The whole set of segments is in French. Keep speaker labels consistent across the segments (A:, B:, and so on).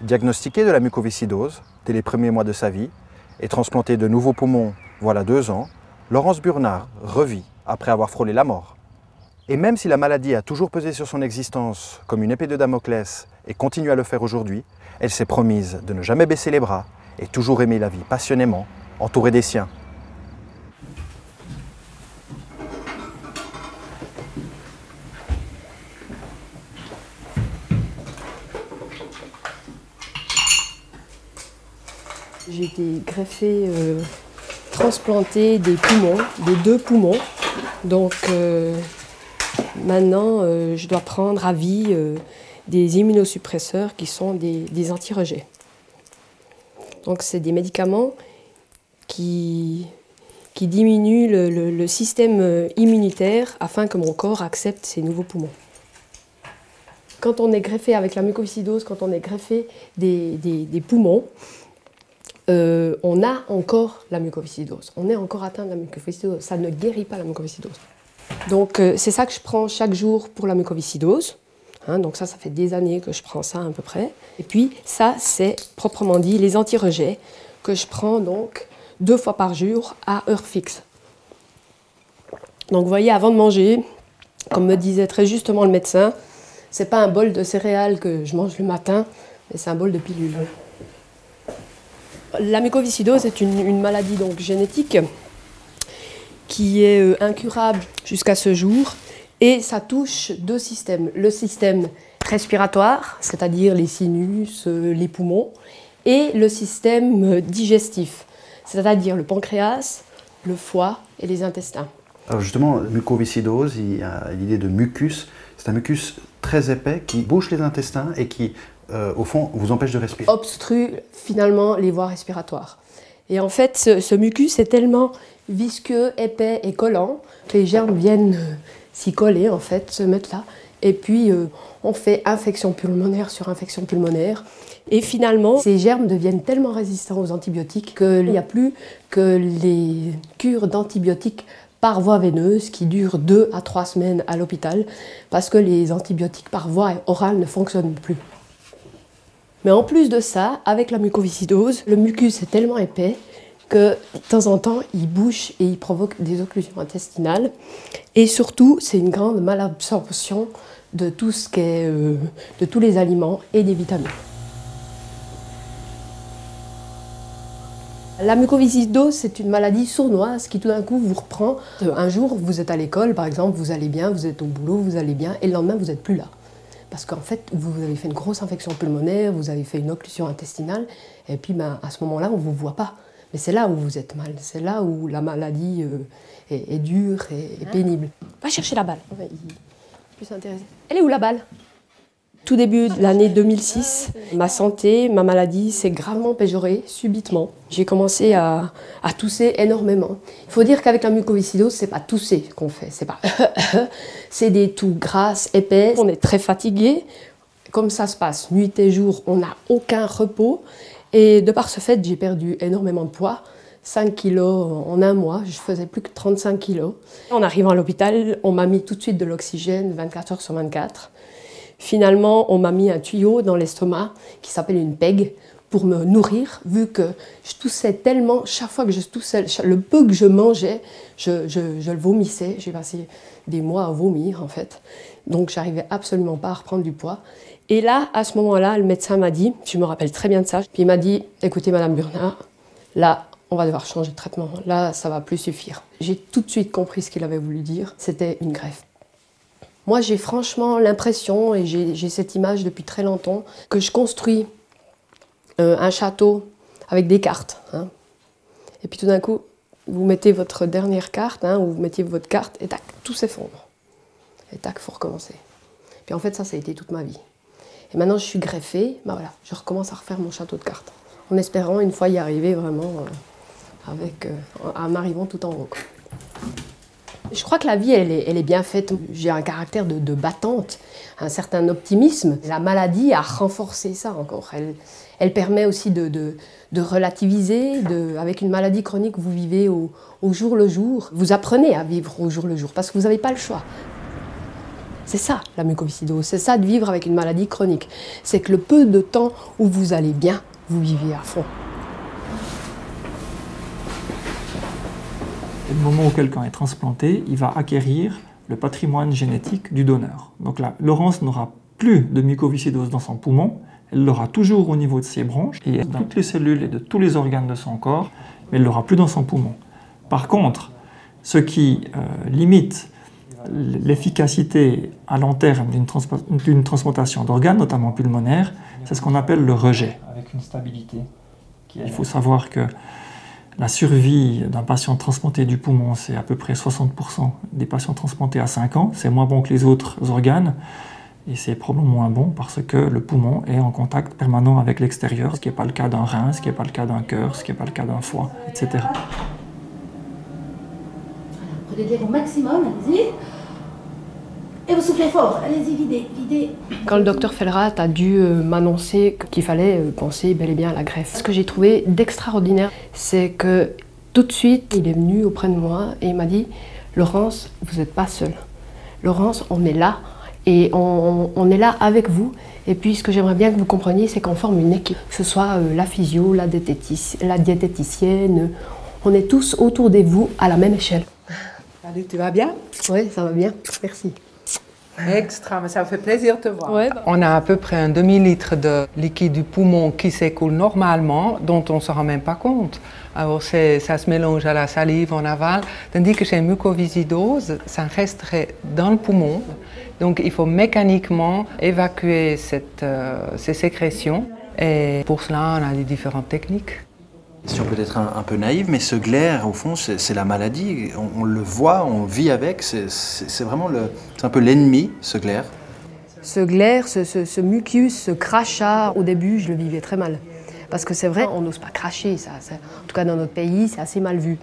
A: Diagnostiquée de la mucoviscidose dès les premiers mois de sa vie et transplantée de nouveaux poumons voilà 2 ans, Laurence Burnard revit après avoir frôlé la mort. Et même si la maladie a toujours pesé sur son existence comme une épée de Damoclès et continue à le faire aujourd'hui, elle s'est promise de ne jamais baisser les bras et toujours aimer la vie passionnément, entourée des siens.
B: J'ai été greffée, transplantée des poumons, des 2 poumons. Donc maintenant, je dois prendre à vie des immunosuppresseurs qui sont des anti-rejets. Donc c'est des médicaments qui diminuent le système immunitaire afin que mon corps accepte ces nouveaux poumons. Quand on est greffé avec la mucoviscidose, quand on est greffé des poumons, on a encore la mucoviscidose. On est encore atteint de la mucoviscidose. Ça ne guérit pas la mucoviscidose. Donc c'est ça que je prends chaque jour pour la mucoviscidose. Donc ça fait des années que je prends ça à peu près. Et puis ça, c'est proprement dit les anti-rejets que je prends donc 2 fois par jour à heure fixe. Donc vous voyez, avant de manger, comme me disait très justement le médecin, c'est pas un bol de céréales que je mange le matin, mais c'est un bol de pilules. La mucoviscidose est une maladie donc génétique qui est incurable jusqu'à ce jour et ça touche 2 systèmes. Le système respiratoire, c'est-à-dire les sinus, les poumons, et le système digestif, c'est-à-dire le pancréas, le foie et les intestins.
C: Alors justement, mucoviscidose, il y a l'idée de mucus. C'est un mucus très épais qui bouche les intestins et qui au fond, vous empêche de respirer.
B: Obstrue finalement les voies respiratoires. Et en fait, ce mucus est tellement visqueux, épais et collant que les germes viennent s'y coller, en fait, se mettre là. Et puis, on fait infection pulmonaire sur infection pulmonaire. Et finalement, ces germes deviennent tellement résistants aux antibiotiques qu'il n'y a plus que les cures d'antibiotiques par voie veineuse qui durent 2 à 3 semaines à l'hôpital parce que les antibiotiques par voie orale ne fonctionnent plus. Mais en plus de ça, avec la mucoviscidose, le mucus est tellement épais que de temps en temps, il bouche et il provoque des occlusions intestinales. Et surtout, c'est une grande malabsorption de tout ce qui est, de tous les aliments et des vitamines. La mucoviscidose, c'est une maladie sournoise qui tout d'un coup vous reprend. Un jour, vous êtes à l'école, par exemple, vous allez bien, vous êtes au boulot, vous allez bien, et le lendemain, vous n'êtes plus là. Parce qu'en fait, vous avez fait une grosse infection pulmonaire, vous avez fait une occlusion intestinale, et puis à ce moment-là, on ne vous voit pas. Mais c'est là où vous êtes mal, c'est là où la maladie est dure et pénible. Va chercher la balle, on va plus s'intéresser. Elle est où la balle? Tout début de l'année 2006, ma santé, ma maladie s'est gravement péjorée, subitement. J'ai commencé à tousser énormément. Il faut dire qu'avec la mucoviscidose, c'est pas tousser qu'on fait, c'est pas c'est des toux grasses, épaisses. On est très fatigué, comme ça se passe nuit et jour, on n'a aucun repos. Et de par ce fait, j'ai perdu énormément de poids, 5 kilos en un mois, je faisais plus que 35 kilos. En arrivant à l'hôpital, on m'a mis tout de suite de l'oxygène 24 heures sur 24. Finalement, on m'a mis un tuyau dans l'estomac qui s'appelle une PEG pour me nourrir, vu que je toussais tellement, chaque fois que je toussais, le peu que je mangeais, je le vomissais. J'ai passé des mois à vomir en fait, donc j'arrivais absolument pas à reprendre du poids. Et là, à ce moment-là, le médecin m'a dit, je me rappelle très bien de ça, puis il m'a dit, écoutez Madame Burnard, là, on va devoir changer de traitement, là, ça va plus suffire. J'ai tout de suite compris ce qu'il avait voulu dire, c'était une greffe. Moi, j'ai franchement l'impression, et j'ai cette image depuis très longtemps, que je construis un château avec des cartes. Et puis tout d'un coup, vous mettez votre dernière carte, ou vous mettiez votre carte, et tac, tout s'effondre. Et tac, il faut recommencer. Puis en fait, ça a été toute ma vie. Et maintenant, je suis greffée, ben voilà, je recommence à refaire mon château de cartes. En espérant une fois y arriver vraiment, en arrivant tout en haut. Je crois que la vie, elle est bien faite. J'ai un caractère de battante, un certain optimisme. La maladie a renforcé ça encore. Elle permet aussi de relativiser. Avec une maladie chronique, vous vivez au jour le jour. Vous apprenez à vivre au jour le jour parce que vous n'avez pas le choix. C'est ça la mucoviscidose, c'est ça de vivre avec une maladie chronique. C'est que le peu de temps où vous allez bien, vous vivez à fond.
D: Au moment où quelqu'un est transplanté, il va acquérir le patrimoine génétique du donneur. Donc là, Laurence n'aura plus de mucoviscidose dans son poumon, elle l'aura toujours au niveau de ses bronches et dans toutes les cellules et de tous les organes de son corps, mais elle ne l'aura plus dans son poumon. Par contre, ce qui limite l'efficacité à long terme d'une transplantation d'organes, notamment pulmonaires, c'est ce qu'on appelle le rejet. Avec une stabilité. Il faut savoir que la survie d'un patient transplanté du poumon, c'est à peu près 60% des patients transplantés à 5 ans. C'est moins bon que les autres organes. Et c'est probablement moins bon parce que le poumon est en contact permanent avec l'extérieur, ce qui n'est pas le cas d'un rein, ce qui n'est pas le cas d'un cœur, ce qui n'est pas le cas d'un foie, etc.
E: Prenez de l'air au maximum, allez-y. Et vous soufflez fort, allez-y, videz.
B: Quand le docteur Felrat a dû m'annoncer qu'il fallait penser bel et bien à la greffe, ce que j'ai trouvé d'extraordinaire, c'est que tout de suite, il est venu auprès de moi et il m'a dit « Laurence, vous n'êtes pas seule. Laurence, on est là et on est là avec vous. Et puis ce que j'aimerais bien que vous compreniez, c'est qu'on forme une équipe, que ce soit la physio, la diététicienne, on est tous autour de vous à la même échelle. »
F: Salut, tu vas bien?
B: Oui, ça va bien, merci.
F: Extra, mais ça me fait plaisir de te voir.
B: Ouais,
F: On a à peu près un demi-litre de liquide du poumon qui s'écoule normalement, dont on ne se rend même pas compte. Alors ça se mélange à la salive en aval, tandis que chez une mucoviscidose, ça resterait dans le poumon. Donc il faut mécaniquement évacuer ces sécrétions. Et pour cela, on a des différentes techniques.
A: Question peut-être un peu naïve, mais ce glaire, au fond, c'est la maladie. On le voit, on vit avec. C'est vraiment c'est un peu l'ennemi, ce glaire.
B: Ce glaire, ce mucus, ce crachat, au début, je le vivais très mal. Parce que c'est vrai, on n'ose pas cracher. En tout cas, dans notre pays, c'est assez mal vu.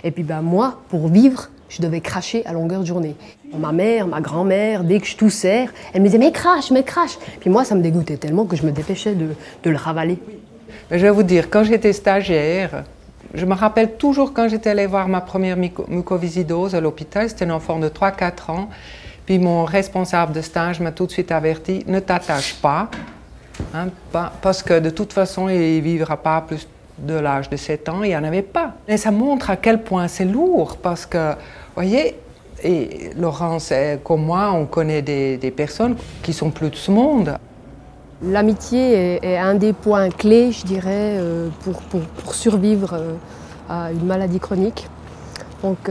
B: Et puis moi, pour vivre, je devais cracher à longueur de journée. Ma mère, ma grand-mère, dès que je toussais, elle me disait « mais crache !» Puis moi, ça me dégoûtait tellement que je me dépêchais de le ravaler.
F: Je vais vous dire, quand j'étais stagiaire, je me rappelle toujours quand j'étais allée voir ma première mucoviscidose à l'hôpital, c'était un enfant de 3-4 ans, puis mon responsable de stage m'a tout de suite averti, ne t'attache pas, hein, parce que de toute façon, il ne vivra pas plus de l'âge de 7 ans, il n'y en avait pas. Et ça montre à quel point c'est lourd, parce que, vous voyez, et Laurence, comme moi, on connaît des personnes qui sont plus de ce monde.
B: L'amitié est un des points clés, je dirais, pour survivre à une maladie chronique. Donc,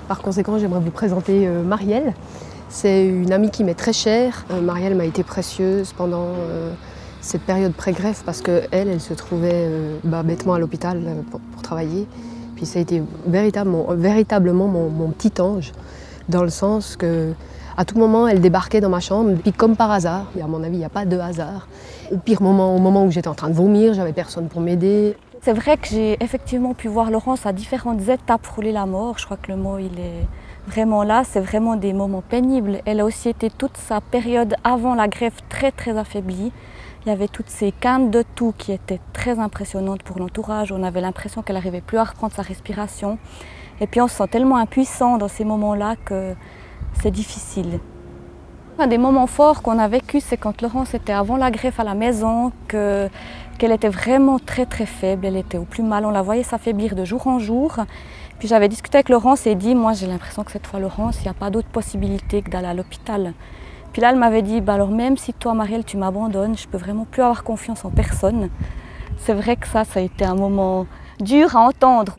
B: par conséquent, j'aimerais vous présenter Marielle. C'est une amie qui m'est très chère. Marielle m'a été précieuse pendant cette période pré-greffe parce qu'elle se trouvait bêtement à l'hôpital pour travailler. Puis ça a été véritablement mon petit ange, dans le sens que à tout moment, elle débarquait dans ma chambre, puis comme par hasard, et à mon avis, il n'y a pas de hasard. Au pire moment, au moment où j'étais en train de vomir, j'avais personne pour m'aider.
E: C'est vrai que j'ai effectivement pu voir Laurence à différentes étapes frôler la mort. Je crois que le mot, il est vraiment là. C'est vraiment des moments pénibles. Elle a aussi été toute sa période avant la greffe très, très affaiblie. Il y avait toutes ces quintes de toux qui étaient très impressionnantes pour l'entourage. On avait l'impression qu'elle n'arrivait plus à reprendre sa respiration. Et puis on se sent tellement impuissant dans ces moments-là que c'est difficile. Un des moments forts qu'on a vécu, c'est quand Laurence était avant la greffe à la maison, qu'elle était vraiment très très faible, elle était au plus mal, on la voyait s'affaiblir de jour en jour. Puis j'avais discuté avec Laurence et dit, moi j'ai l'impression que cette fois Laurence, il n'y a pas d'autre possibilité que d'aller à l'hôpital. Puis là elle m'avait dit, alors même si toi Marielle tu m'abandonnes, je peux vraiment plus avoir confiance en personne. C'est vrai que ça a été un moment dur à entendre.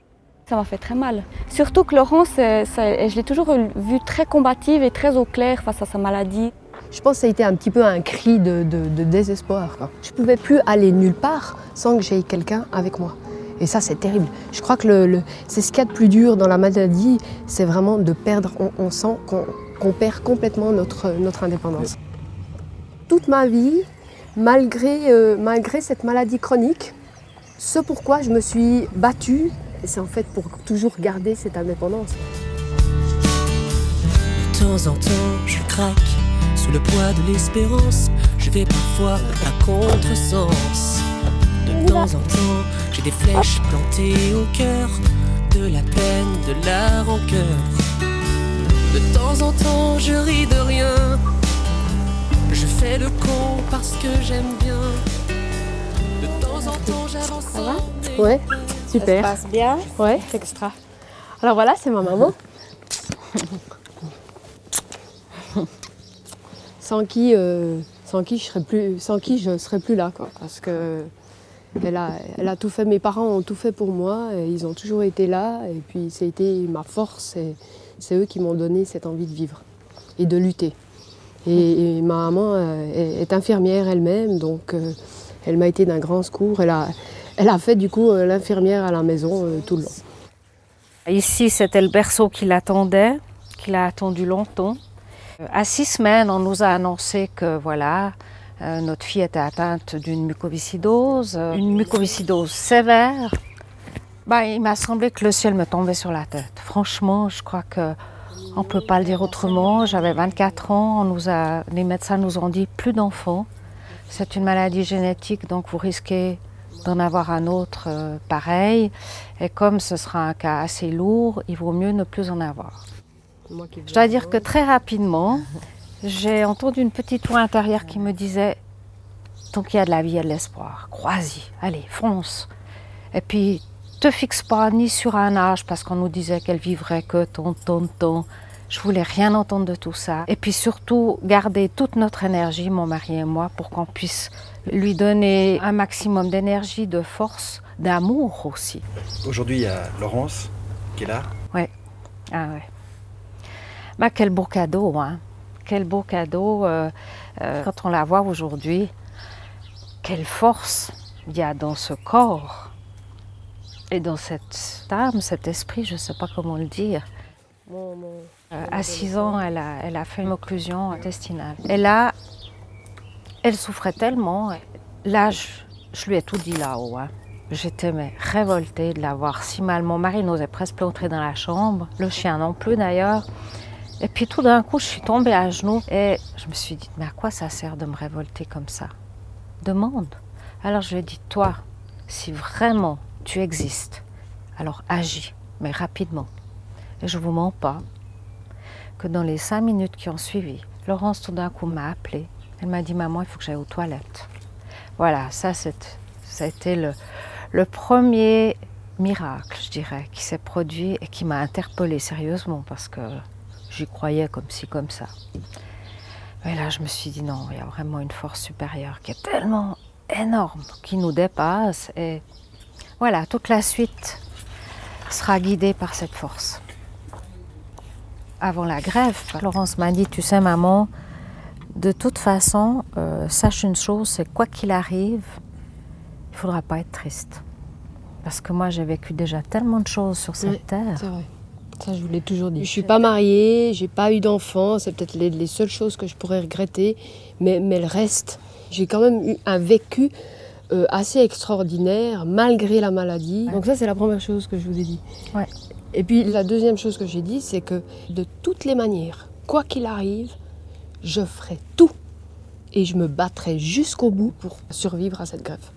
E: Ça m'a fait très mal. Surtout que Laurence, je l'ai toujours vue très combative et très au clair face à sa maladie.
B: Je pense que ça a été un petit peu un cri de désespoir. Je ne pouvais plus aller nulle part sans que j'aie quelqu'un avec moi. Et ça, c'est terrible. Je crois que c'est ce qu'il y a de plus dur dans la maladie, c'est vraiment de perdre, on sent qu'on perd complètement notre indépendance. Toute ma vie, malgré cette maladie chronique, ce pourquoi je me suis battue, c'est en fait pour toujours garder cette indépendance.
G: De temps en temps, je craque sous le poids de l'espérance. Je vais parfois à contresens. De temps en temps, j'ai des flèches plantées au cœur, de la peine, de la rancœur. De temps en temps, je ris de rien, Je fais le con parce que j'aime bien. De temps en temps j'avance.
B: Ça va? Ouais, super.
H: Ça se passe bien?
B: Ouais, extra. Alors voilà, c'est ma maman. sans qui je serais plus là, quoi, parce que elle a tout fait. Mes parents ont tout fait pour moi, et ils ont toujours été là, et puis ça a été ma force, et c'est eux qui m'ont donné cette envie de vivre et de lutter. Et ma maman est infirmière elle-même, donc elle m'a été d'un grand secours. Elle a fait du coup l'infirmière à la maison tout le long.
H: Ici, c'était le berceau qui l'attendait, qu'il a attendu longtemps. À 6 semaines, on nous a annoncé que voilà, notre fille était atteinte d'une mucoviscidose, une mucoviscidose sévère. Il m'a semblé que le ciel me tombait sur la tête. Franchement, je crois qu'on ne peut pas le dire autrement. J'avais 24 ans, les médecins nous ont dit plus d'enfants. C'est une maladie génétique, donc vous risquez d'en avoir un autre pareil. Et comme ce sera un cas assez lourd, il vaut mieux ne plus en avoir. Je dois dire que très rapidement, j'ai entendu une petite voix intérieure qui me disait « Tant qu'il y a de la vie, il y a de l'espoir. Crois-y, allez, fonce. Et puis, te fixe pas ni sur un âge, parce qu'on nous disait qu'elle vivrait que tant. Je voulais rien entendre de tout ça. Et puis surtout, garder toute notre énergie, mon mari et moi, pour qu'on puisse lui donner un maximum d'énergie, de force, d'amour aussi. »
A: Aujourd'hui, il y a Laurence qui est là.
H: Oui. Ah ouais. Quel beau cadeau, hein. Quel beau cadeau. Quand on la voit aujourd'hui, quelle force il y a dans ce corps et dans cette âme, cet esprit, je ne sais pas comment le dire. À 6 ans, elle a fait une occlusion intestinale. Et là, elle souffrait tellement. Là, je lui ai tout dit là-haut. Hein. J'étais révoltée de la voir si mal. Mon mari n'osait presque plus entrer dans la chambre, le chien non plus d'ailleurs. Et puis tout d'un coup, je suis tombée à genoux et je me suis dit, mais à quoi ça sert de me révolter comme ça? Demande. Alors je lui ai dit, toi, si vraiment tu existes, alors agis, mais rapidement. Et je ne vous mens pas que dans les 5 minutes qui ont suivi, Laurence tout d'un coup m'a appelée. Elle m'a dit, maman, il faut que j'aille aux toilettes. Voilà, ça a été le premier miracle, je dirais, qui s'est produit et qui m'a interpellée sérieusement parce que j'y croyais comme ci, comme ça. Mais là, je me suis dit non, il y a vraiment une force supérieure qui est tellement énorme, qui nous dépasse. Et voilà, toute la suite sera guidée par cette force. Avant la greffe, Laurence m'a dit, tu sais maman, de toute façon, sache une chose, c'est quoi qu'il arrive, il ne faudra pas être triste. Parce que moi, j'ai vécu déjà tellement de choses sur cette terre. C'est vrai.
B: Ça, je vous l'ai toujours dit. Je ne suis pas mariée, je n'ai pas eu d'enfant, c'est peut-être les seules choses que je pourrais regretter, mais le reste, j'ai quand même eu un vécu assez extraordinaire, malgré la maladie. Ouais. Donc ça, c'est la première chose que je vous ai dit. Ouais. Et puis la deuxième chose que j'ai dit, c'est que de toutes les manières, quoi qu'il arrive, je ferai tout et je me battrai jusqu'au bout pour survivre à cette greffe.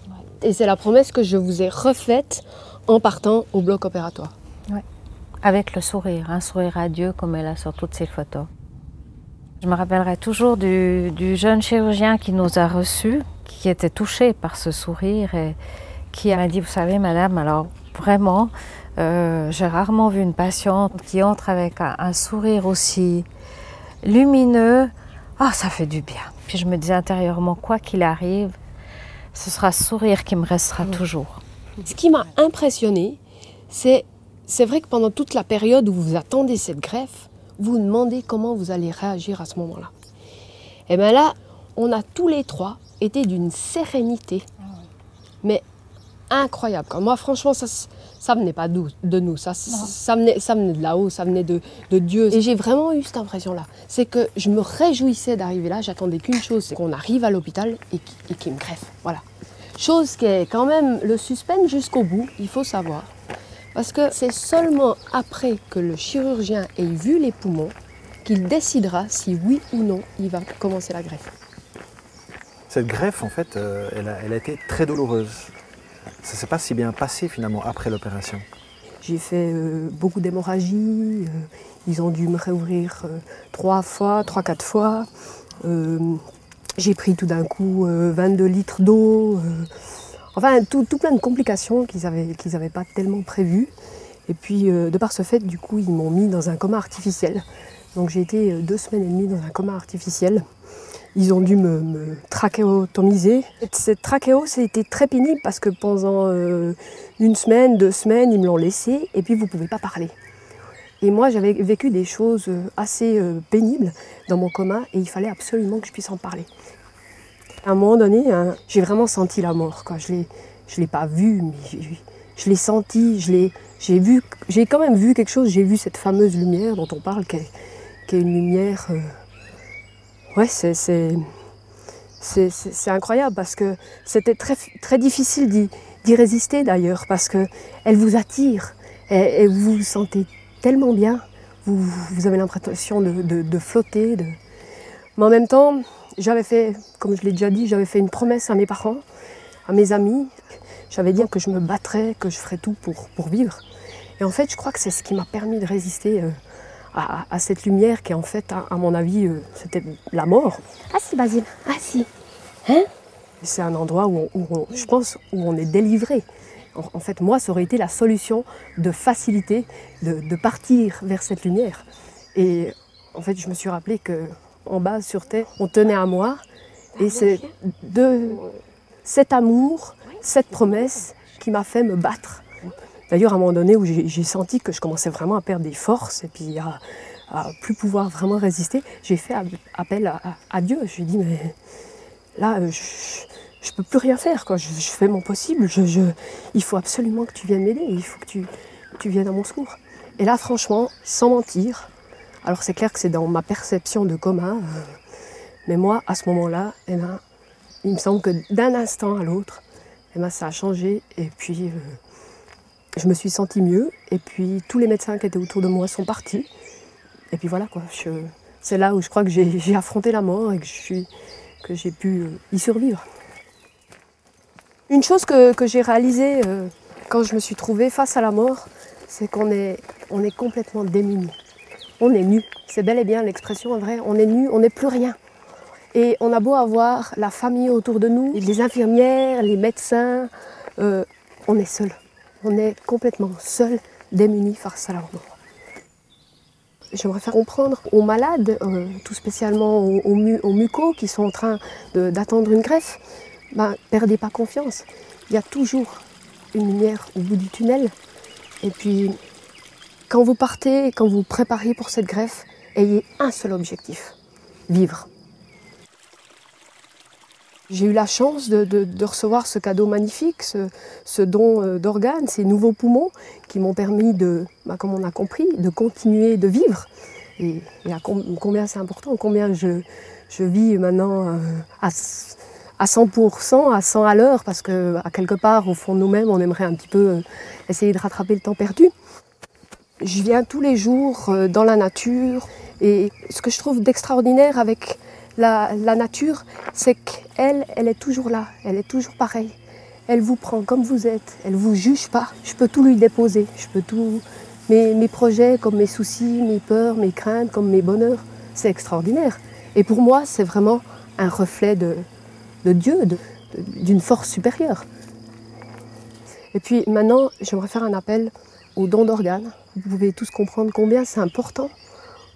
B: Ouais. Et c'est la promesse que je vous ai refaite en partant au bloc opératoire.
H: Ouais. Avec le sourire, un sourire radieux comme elle a sur toutes ses photos. Je me rappellerai toujours du jeune chirurgien qui nous a reçus, qui était touché par ce sourire et qui m'a dit, vous savez madame, alors vraiment, j'ai rarement vu une patiente qui entre avec un sourire aussi lumineux. Ah, ça fait du bien. Puis je me disais intérieurement, quoi qu'il arrive, ce sera ce sourire qui me restera toujours.
B: Ce qui m'a impressionnée, c'est vrai que pendant toute la période où vous attendez cette greffe, vous vous demandez comment vous allez réagir à ce moment-là. Et bien là, on a tous les trois été d'une sérénité, mais incroyable. Moi, franchement, ça venait pas de nous, ça venait de là-haut, ça venait de Dieu. Et j'ai vraiment eu cette impression-là. C'est que je me réjouissais d'arriver là, j'attendais qu'une chose, c'est qu'on arrive à l'hôpital et qu'il me greffe. Voilà. Chose qui est quand même le suspense jusqu'au bout, il faut savoir. Parce que c'est seulement après que le chirurgien ait vu les poumons qu'il décidera si oui ou non il va commencer la greffe.
A: Cette greffe, en fait, elle a été très douloureuse. Ça ne s'est pas si bien passé finalement après l'opération.
B: J'ai fait beaucoup d'hémorragie, ils ont dû me réouvrir 3-4 fois. J'ai pris tout d'un coup 22 litres d'eau. Enfin, tout plein de complications qu'ils avaient pas tellement prévues. Et puis, de par ce fait, du coup, ils m'ont mis dans un coma artificiel. Donc j'ai été 2 semaines et demie dans un coma artificiel. Ils ont dû me trachéotomiser. Cette trachéo, c'était très pénible parce que pendant 1 semaine, 2 semaines, ils me l'ont laissé et puis vous ne pouvez pas parler. Et moi, j'avais vécu des choses assez pénibles dans mon coma et il fallait absolument que je puisse en parler. À un moment donné, hein, j'ai vraiment senti la mort, quoi. Je l'ai pas vue, mais je l'ai senti, j'ai quand même vu quelque chose. J'ai vu cette fameuse lumière dont on parle, qui est une lumière... Ouais, c'est incroyable parce que c'était très difficile d'y résister d'ailleurs, parce qu'elle vous attire et vous vous sentez tellement bien, vous avez l'impression de flotter. Mais en même temps, j'avais fait, comme je l'ai déjà dit, j'avais fait une promesse à mes parents, à mes amis. J'avais dit que je me battrais, que je ferais tout pour vivre. Et en fait, je crois que c'est ce qui m'a permis de résister à cette lumière qui, en fait, à mon avis, c'était la mort.
I: Ah si, Basile, ah si. Hein?
B: C'est un endroit où je pense, où on est délivré. En fait, moi, ça aurait été la solution de facilité, de partir vers cette lumière. Et en fait, je me suis rappelé qu'en bas, sur Terre, on tenait à moi. Et c'est de cet amour, cette promesse qui m'a fait me battre. D'ailleurs, à un moment donné où j'ai senti que je commençais vraiment à perdre des forces et puis à plus pouvoir vraiment résister, j'ai fait appel à Dieu. Je lui ai dit, mais là, je ne peux plus rien faire, quoi. Je fais mon possible. Il faut absolument que tu viennes m'aider. Il faut que tu viennes à mon secours. Et là, franchement, sans mentir, alors c'est clair que c'est dans ma perception de coma, mais moi, à ce moment-là, eh ben, il me semble que d'un instant à l'autre, eh ben, ça a changé. Et puis... je me suis sentie mieux, et puis tous les médecins qui étaient autour de moi sont partis. Et puis voilà, quoi. C'est là où je crois que j'ai affronté la mort et que j'ai pu y survivre. Une chose que j'ai réalisée quand je me suis trouvée face à la mort, c'est qu'on est complètement démunis. On est nus. C'est bel et bien l'expression vraie. On est nus, on n'est plus rien. Et on a beau avoir la famille autour de nous, les infirmières, les médecins, on est seuls. On est complètement seul, démunis face à la mort. J'aimerais faire comprendre aux malades, tout spécialement aux mucos qui sont en train d'attendre une greffe, ben, perdez pas confiance. Il y a toujours une lumière au bout du tunnel. Et puis, quand vous partez, quand vous préparez pour cette greffe, ayez un seul objectif, vivre. J'ai eu la chance de recevoir ce cadeau magnifique, ce don d'organes, ces nouveaux poumons qui m'ont permis comme on a compris, de continuer de vivre. Et combien c'est important, combien je vis maintenant à 100%, à 100 à l'heure, parce qu'à quelque part, au fond de nous-mêmes, on aimerait un petit peu essayer de rattraper le temps perdu. Je viens tous les jours dans la nature, et ce que je trouve d'extraordinaire avec la nature, c'est qu'elle est toujours là, elle est toujours pareille. Elle vous prend comme vous êtes, elle ne vous juge pas. Je peux tout lui déposer, je peux tout... Mes projets, comme mes soucis, mes peurs, mes craintes, comme mes bonheurs, c'est extraordinaire. Et pour moi, c'est vraiment un reflet de Dieu, d'une force supérieure. Et puis maintenant, j'aimerais faire un appel aux dons d'organes. Vous pouvez tous comprendre combien c'est important,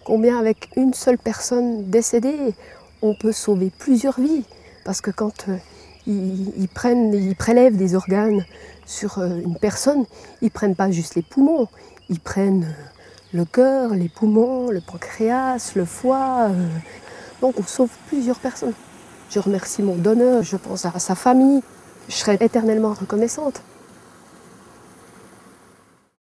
B: combien avec une seule personne décédée, on peut sauver plusieurs vies. Parce que quand ils prélèvent des organes sur une personne, ils ne prennent pas juste les poumons, ils prennent le cœur, les poumons, le pancréas, le foie. Donc on sauve plusieurs personnes. Je remercie mon donneur, je pense à sa famille. Je serai éternellement reconnaissante.